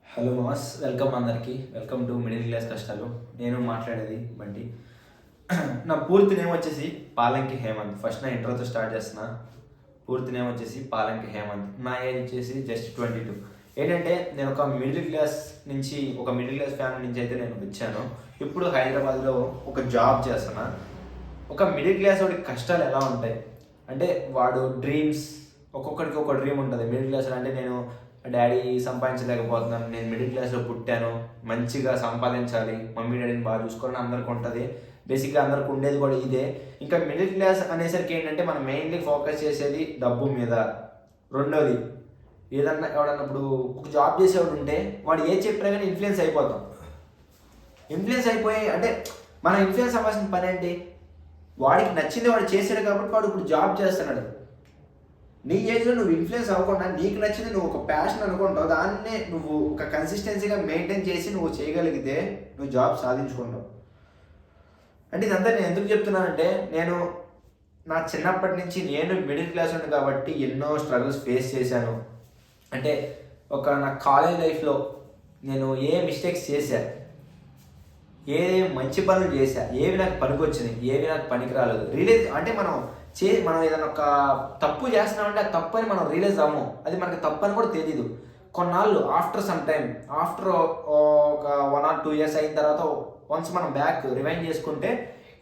Hello mass, welcome అందరికి. Welcome to middle class కష్టాలు. నేను మాట్లాడేది బంటి. నా పూర్తి నేమ్ వచ్చేసి పాలంకి హేమంత్. ఫస్ట్ నా ఇంట్రోతో స్టార్ట్ చేస్తున్నా. పూర్తి నేమ్ వచ్చేసి పాలంకి హేమంత్. నా ఏజ్ వచ్చేసి జస్ట్ 22. ఏంటంటే నేను ఒక మిడిల్ క్లాస్ ఫ్యామిలీ నుంచి అయితే నేను వచ్చాను. ఇప్పుడు హైదరాబాద్లో ఒక జాబ్ చేస్తున్నా. ఒక మిడిల్ క్లాస్ వాడికి కష్టాలు ఎలా ఉంటాయి అంటే, వాడు డ్రీమ్స్, ఒక్కొక్కడికి ఒక డ్రీమ్ ఉంటుంది. మిడిల్ క్లాస్ అంటే నేను డాడీ సంపాదించలేకపోతున్నాను, నేను మిడిల్ క్లాస్లో పుట్టాను, మంచిగా సంపాదించాలి, మమ్మీ డాడీని బాగా చూసుకోవాలని అందరికి ఉంటుంది. బేసిక్గా అందరికి ఉండేది కూడా ఇదే. ఇంకా మిడిల్ క్లాస్ అనేసరికి ఏంటంటే మనం మెయిన్లీ ఫోకస్ చేసేది డబ్బు మీద. రెండోది, ఏదన్నా ఎవడన్నా ఇప్పుడు ఒక జాబ్ చేసేవాడు ఉంటే వాడు ఏ చెప్పినా కానీ ఇన్ఫ్లుయెన్స్ అయిపోతాం. ఇన్ఫ్లుయెన్స్ అయిపోయి అంటే మనం ఇన్ఫ్లుయెన్స్ అవ్వాల్సిన పని ఏంటి? వాడికి నచ్చింది వాడు చేశాడు కాబట్టి వాడు ఇప్పుడు జాబ్ చేస్తున్నాడు. నీ ఏజ్లో నువ్వు ఇన్ఫ్లుయెన్స్ అవ్వకుండా నీకు నచ్చింది నువ్వు ఒక ప్యాషన్ అనుకుంటావు, దాన్నే నువ్వు ఒక కన్సిస్టెన్సీగా మెయింటైన్ చేసి నువ్వు చేయగలిగితే నువ్వు జాబ్ సాధించుకుంటావు. అంటే ఇదంతా నేను ఎందుకు చెప్తున్నానంటే, నేను నా చిన్నప్పటి నుంచి నేను మిడిల్ క్లాస్ ఉంది కాబట్టి ఎన్నో స్ట్రగుల్స్ ఫేస్ చేశాను. అంటే నా కాలేజ్ లైఫ్లో నేను ఏ మిస్టేక్స్ చేశా, ఏ మంచి పనులు చేశా, ఏవి నాకు పనికొచ్చినాయి, ఏవి నాకు పనికి రాలేదు, రియలైజ్ అంటే మనం ఏదైనా ఒక తప్పు చేస్తున్నామంటే ఆ తప్పు అని మనం రియలైజ్ అవ్వము. అది మనకి తప్పు అని కూడా తెలీదు. కొన్నాళ్ళు ఆఫ్టర్ సమ్ టైమ్, ఆఫ్టర్ ఒక 1 or 2 years అయిన తర్వాత వన్స్ మనం బ్యాక్ రివైండ్ చేసుకుంటే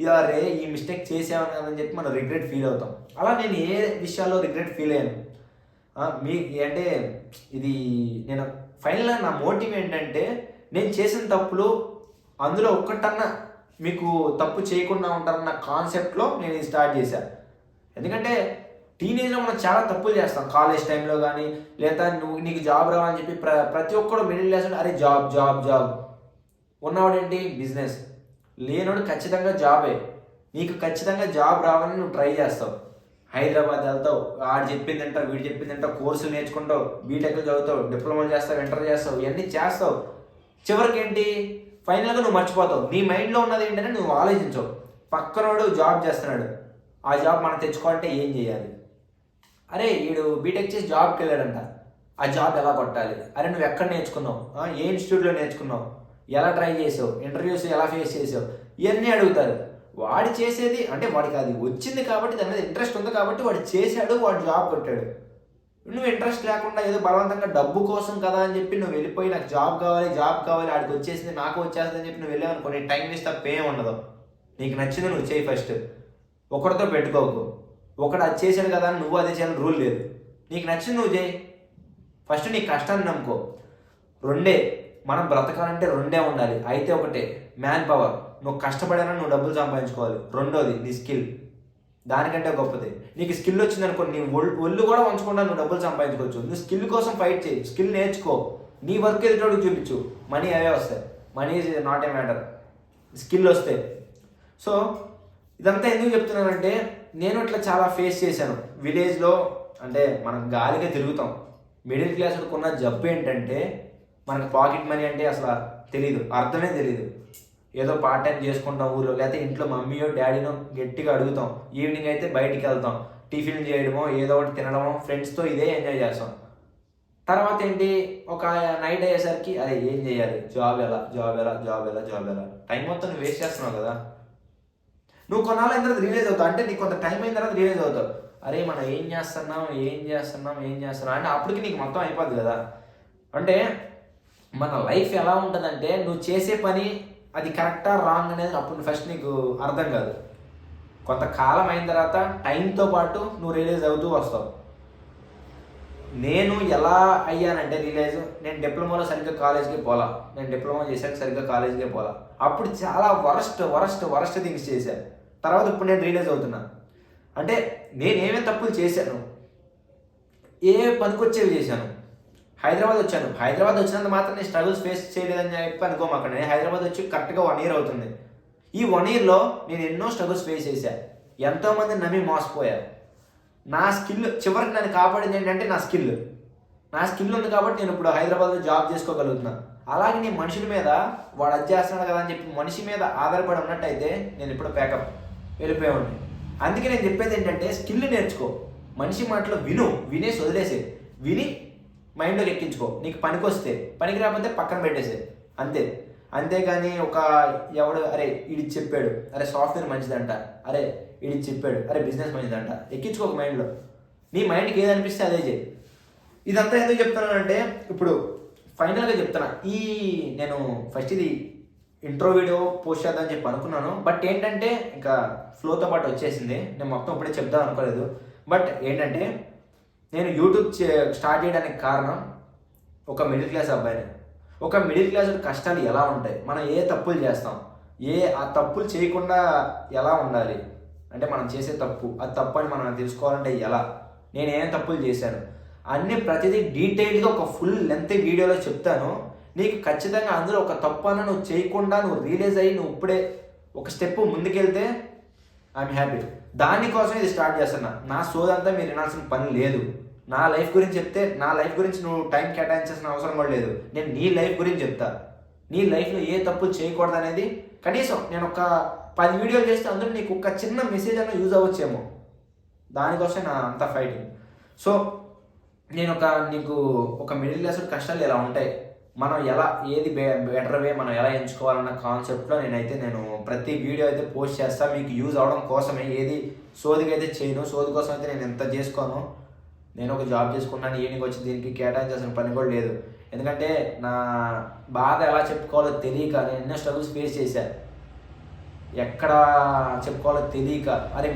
ఇలా ఈ మిస్టేక్ చేసామని అని చెప్పి మనం రిగ్రెట్ ఫీల్ అవుతాం. అలా నేను ఏ విషయాల్లో రిగ్రెట్ ఫీల్ అయ్యాను అంటే ఇది నేను ఫైనల్గా నా మోటివ్ ఏంటంటే, నేను చేసిన తప్పులు అందులో ఒక్కటన్నా మీకు తప్పు చేయకుండా ఉంటారన్న కాన్సెప్ట్లో నేను ఇది స్టార్ట్ చేశాను. ఎందుకంటే టీనేజ్లో మనం చాలా తప్పులు చేస్తాం. కాలేజ్ టైంలో కానీ, లేదా నీకు జాబ్ రావాలని చెప్పి ప్రతి ఒక్కడు మిడిల్ క్లాస్ అరే జాబ్ జాబ్ జాబ్, ఉన్నవాడు ఏంటి బిజినెస్, లేనోడు ఖచ్చితంగా జాబే. నీకు ఖచ్చితంగా జాబ్ రావాలని నువ్వు ట్రై చేస్తావు. హైదరాబాద్ వెళ్తావు, ఆడు చెప్పింది అంటావు, వీడు చెప్పింది అంటావు, కోర్సులు నేర్చుకుంటావు, బీటెక్ చదువుతావు, డిప్లొమాలు చేస్తావు, ఇంటర్ చేస్తావు, ఇవన్నీ చేస్తావు. చివరికి ఏంటి, ఫైనల్గా నువ్వు మర్చిపోతావు. నీ మైండ్లో ఉన్నది ఏంటంటే నువ్వు ఆలోచించవు. పక్కనోడు జాబ్ చేస్తున్నాడు, ఆ జాబ్ మనం తెచ్చుకోవాలంటే ఏం చేయాలి? అరే వీడు బీటెక్ చేసి జాబ్కి వెళ్ళాడంట, ఆ జాబ్ ఎలా కొట్టాలి? అరే నువ్వు ఎక్కడ నేర్చుకున్నావు, ఏ ఇన్స్టిట్యూట్లో నేర్చుకున్నావు, ఎలా ట్రై చేసావు, ఇంటర్వ్యూస్ ఎలా ఫేస్ చేసావు, ఇవన్నీ అడుగుతారు. వాడు చేసేది అంటే వాడికి అది వచ్చింది కాబట్టి, దాని మీద ఇంట్రెస్ట్ ఉంది కాబట్టి వాడు చేశాడు, వాడు జాబ్ కొట్టాడు. నువ్వు ఇంట్రెస్ట్ లేకుండా ఏదో బలవంతంగా డబ్బు కోసం కదా అని చెప్పి నువ్వు వెళ్ళిపోయి నాకు జాబ్ కావాలి ఆడికి వచ్చేసింది నాకు వచ్చేస్తుంది అని చెప్పి నువ్వు వెళ్ళావనుకో, నీ టైం వేస్ట్ తప్ప ఏం ఉండదు. నీకు నచ్చింది నువ్వు చేయి. ఫస్ట్ ఒకరితో పెట్టుకోకు. ఒకడు అది చేశాడు కదా అని నువ్వు అదే చేయాలని రూల్ లేదు. నీకు నచ్చింది నువ్వు చేయి. ఫస్ట్ నీ కష్టాన్ని నమ్ముకో. మనం బ్రతకాలంటే 2 ఉండాలి. అయితే ఒకటే మ్యాన్ పవర్, నువ్వు కష్టపడైనా నువ్వు డబ్బులు సంపాదించుకోవాలి. రెండోది నీ స్కిల్, దానికంటే గొప్పది. నీకు స్కిల్ వచ్చిందనుకో, నీ ఒళ్ళు కూడా ఉంచకుండా నువ్వు డబ్బులు సంపాదించుకోవచ్చు. నువ్వు స్కిల్ కోసం ఫైట్ చేయి, స్కిల్ నేర్చుకో, నీ వర్క్ ఎదుటోడికి చూపించు, మనీ అవే వస్తాయి. Money is not a matter, skill వస్తాయి. సో ఇదంతా ఎందుకు చెప్తున్నానంటే, నేను ఇట్లా చాలా ఫేస్ చేశాను విలేజ్లో. అంటే మనం గాలిగా తిరుగుతాం. మిడిల్ క్లాస్కి ఉన్న జబ్బు ఏంటంటే, మనకు పాకెట్ మనీ అంటే అసలు తెలీదు, అర్థమే తెలీదు. ఏదో పార్ట్ టైం చేసుకుంటాం ఊళ్ళో, లేకపోతే ఇంట్లో మమ్మీయో డాడీనో గట్టిగా అడుగుతాం. ఈవినింగ్ అయితే బయటికి వెళ్తాం, టిఫిన్ చేయడమో ఏదో ఒకటి తినడమో, ఫ్రెండ్స్తో ఇదే ఎంజాయ్ చేస్తాం. తర్వాత ఏంటి, ఒక నైట్ అయ్యేసరికి అదే ఏం చేయాలి, జాబ్ ఎలా టైం మొత్తం నువ్వు వేస్ట్ చేస్తున్నావు కదా. నువ్వు కొన్నాళ్ళు అయిన తర్వాత రియలైజ్ అవుతావు. అంటే నీకు కొంత టైం అయిన తర్వాత రియలైజ్ అవుతావు, అరే మనం ఏం చేస్తున్నాం అంటే అప్పటికి నీకు మొత్తం అయిపోద్ది కదా. అంటే మన లైఫ్ ఎలా ఉంటుందంటే, నువ్వు చేసే పని అది కరెక్టా రాంగ్ అనేది అప్పుడు ఫస్ట్ నీకు అర్థం కాదు. కొంతకాలం అయిన తర్వాత టైంతో పాటు నువ్వు రియలైజ్ అవుతూ వస్తావు. నేను ఎలా అయ్యానంటే రియలైజ్, నేను డిప్లొమాలో సరిగ్గా కాలేజ్కి పోలా. నేను డిప్లొమా చేశాక సరిగ్గా కాలేజ్కే పోలా. అప్పుడు చాలా వరస్ట్ థింగ్స్ చేశాను. తర్వాత ఇప్పుడు నేను రియలైజ్ అవుతున్నా, అంటే నేనేమేమి తప్పులు చేశాను, ఏ పనికొచ్చేవి చేశాను. హైదరాబాద్ వచ్చినంత మాత్రం నేను స్ట్రగుల్స్ ఫేస్ చేయలేదని చెప్పి అనుకోమాక. నేను హైదరాబాద్ వచ్చి కరెక్ట్గా 1 year అవుతుంది. ఈ 1 yearలో నేను ఎన్నో స్ట్రగుల్స్ ఫేస్ చేశాను. ఎంతోమంది నమ్మి మోసపోయారు. నా స్కిల్ చివరికి నన్ను కాపాడింది ఏంటంటే నా స్కిల్ ఉంది కాబట్టి నేను ఇప్పుడు హైదరాబాద్లో జాబ్ చేసుకోగలుగుతున్నాను. అలాగే నేను మనుషుల మీద వాడు అది చేస్తున్నాడు కదా అని చెప్పి మనిషి మీద ఆధారపడి ఉన్నట్టయితే నేను ఇప్పుడు ప్యాకప్ వెళ్ళిపోయాను. అందుకే నేను చెప్పేది ఏంటంటే, స్కిల్ నేర్చుకో, మనిషి మాటలో వినేసి వదిలేసే, విని మైండ్లోకి ఎక్కించుకో. నీకు పనికి వస్తే, పనికి రాకపోతే పక్కన పెట్టేసే, అంతే. అంతేగాని ఒక ఎవడు అరే ఇది చెప్పాడు, అరే సాఫ్ట్వేర్ మంచిదంట, అరే ఇది చెప్పాడు, అరే బిజినెస్ మంచిదంట, ఎక్కించుకోక మైండ్లో. నీ మైండ్కి ఏది అనిపిస్తే అదే చేయి. ఇదంతా ఎందుకు చెప్తున్నానంటే ఇప్పుడు ఫైనల్గా చెప్తున్నా. నేను ఫస్ట్ ఇది ఇంట్రో వీడియో పోస్ట్ చేద్దామని చెప్పి అనుకున్నాను. బట్ ఏంటంటే ఇంకా ఫ్లోతో పాటు వచ్చేసింది. నేను మొత్తం ఇప్పుడే చెప్దాం అనుకోలేదు. బట్ ఏంటంటే నేను యూట్యూబ్ స్టార్ట్ చేయడానికి కారణం ఒక మిడిల్ క్లాస్ అబ్బాయిని. ఒక మిడిల్ క్లాస్ కష్టాలు ఎలా ఉంటాయి, మనం ఏ తప్పులు చేస్తాం, ఆ తప్పులు చేయకుండా ఎలా ఉండాలి, అంటే మనం చేసే తప్పు అది తప్పు అని మనం తెలుసుకోవాలంటే ఎలా, నేను ఏం తప్పులు చేశాను అన్నీ ప్రతిదీ డీటెయిల్గా ఒక ఫుల్ లెంత్ వీడియోలో చెప్తాను. నీకు ఖచ్చితంగా అందులో ఒక తప్పు అన్న నువ్వు చేయకుండా నువ్వు రియలైజ్ అయ్యి నువ్వు ఇప్పుడే ఒక స్టెప్ ముందుకెళ్తే ఐఎమ్ హ్యాపీ. దానికోసం ఇది స్టార్ట్ చేస్తున్నా. నా సోదంతా మీరు వినాల్సిన పని లేదు. నా లైఫ్ గురించి చెప్తే నా లైఫ్ గురించి నువ్వు టైం కేటాయించాల్సిన అవసరం కూడా లేదు. నేను నీ లైఫ్ గురించి చెప్తా. నీ లైఫ్లో ఏ తప్పులు చేయకూడదు అనేది కనీసం నేను ఒక 10 వీడియోలు చేస్తే అందులో నీకు ఒక చిన్న మెసేజ్ అన్న యూజ్ అవ్వచ్చేమో. దానికోసం నా అంత ఫైటింగ్. సో నేను నీకు ఒక మిడిల్ క్లాస్ కష్టాలు ఎలా ఉంటాయి, మనం ఎలా ఏది బెటర్ వే మనం ఎలా ఎంచుకోవాలన్న కాన్సెప్ట్లో నేను ప్రతి వీడియో అయితే పోస్ట్ చేస్తాను. మీకు యూజ్ అవడం కోసమే, ఏది సోదికి అయితే చేయను. సోది కోసం అయితే నేను ఎంత చేసుకోను. నేను ఒక జాబ్ చేసుకున్నాను, ఈయనకి వచ్చి దీనికి కేటాయించాల్సిన పని కూడా లేదు. ఎందుకంటే నా బాధ ఎలా చెప్పుకోవాలో తెలియక నేను ఎన్నో స్ట్రగుల్స్ ఫేస్ చేశాను. ఎక్కడ చెప్పుకోవాలో తెలియక అరే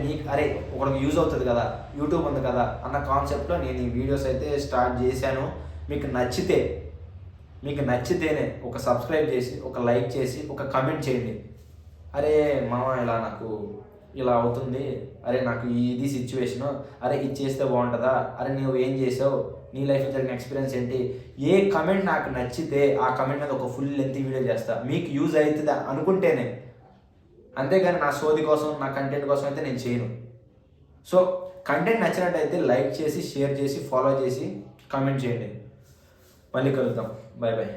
ఒకరికి యూజ్ అవుతుంది కదా, యూట్యూబ్ ఉంది కదా అన్న కాన్సెప్ట్లో నేను ఈ వీడియోస్ అయితే స్టార్ట్ చేశాను. మీకు నచ్చితేనే ఒక సబ్స్క్రైబ్ చేసి, ఒక లైక్ చేసి, ఒక కామెంట్ చేయండి. అరే మామ ఇలా అవుతుంది, అరే నాకు ఇది సిచ్యువేషను, అరే ఇది చేస్తే బాగుంటుందా, అరే నువ్వు ఏం చేసావు, నీ లైఫ్లో జరిగిన ఎక్స్పీరియన్స్ ఏంటి, ఏ కమెంట్ నాకు నచ్చితే ఆ కమెంట్ మీద ఒక ఫుల్ లెంత్ వీడియో చేస్తా. మీకు యూజ్ అవుతుందా అనుకుంటేనే, అంతేగాని నా సోది కోసం నా కంటెంట్ కోసం అయితే నేను చేయను. సో కంటెంట్ నచ్చినట్టయితే లైక్ చేసి, షేర్ చేసి, ఫాలో చేసి, కామెంట్ చేయండి. మళ్ళీ కలుద్దాం. Bye bye.